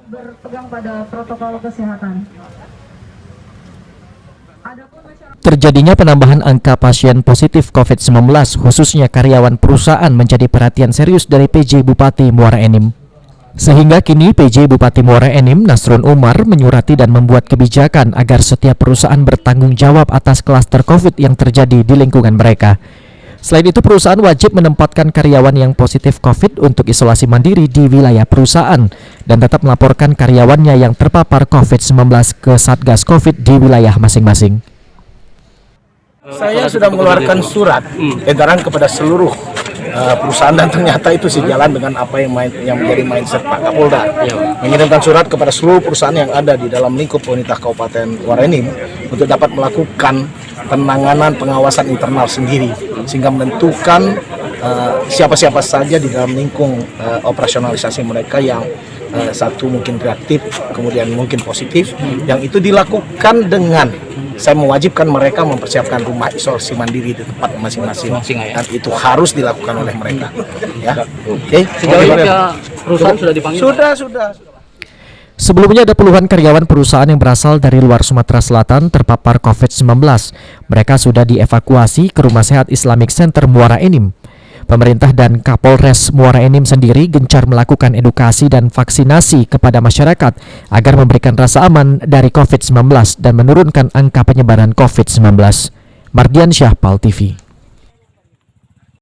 berpegang pada protokol kesehatan. Terjadinya penambahan angka pasien positif COVID-19, khususnya karyawan perusahaan, menjadi perhatian serius dari PJ Bupati Muara Enim. Sehingga kini PJ Bupati Muara Enim, Nasrun Umar, menyurati dan membuat kebijakan agar setiap perusahaan bertanggung jawab atas klaster COVID yang terjadi di lingkungan mereka. Selain itu, perusahaan wajib menempatkan karyawan yang positif COVID untuk isolasi mandiri di wilayah perusahaan dan tetap melaporkan karyawannya yang terpapar COVID-19 ke Satgas COVID di wilayah masing-masing. Saya sudah mengeluarkan surat edaran kepada seluruh perusahaan dan ternyata itu sejalan dengan apa yang menjadi mindset Pak Kapolda. Mengirimkan surat kepada seluruh perusahaan yang ada di dalam lingkup pemerintah Kabupaten Muara Enim untuk dapat melakukan penanganan pengawasan internal sendiri sehingga menentukan siapa-siapa saja di dalam lingkung operasionalisasi mereka yang satu mungkin reaktif, kemudian mungkin positif, yang itu dilakukan dengan saya mewajibkan mereka mempersiapkan rumah isolasi mandiri di tempat masing-masing dan itu harus dilakukan oleh mereka. Ya, oke. Sejauh ini perusahaan sudah dipanggil? Sudah. Sebelumnya ada puluhan karyawan perusahaan yang berasal dari luar Sumatera Selatan terpapar COVID-19. Mereka sudah dievakuasi ke Rumah Sehat Islamic Center Muara Enim. Pemerintah dan Kapolres Muara Enim sendiri gencar melakukan edukasi dan vaksinasi kepada masyarakat agar memberikan rasa aman dari COVID-19 dan menurunkan angka penyebaran COVID-19. Mardian Syah, PAL TV.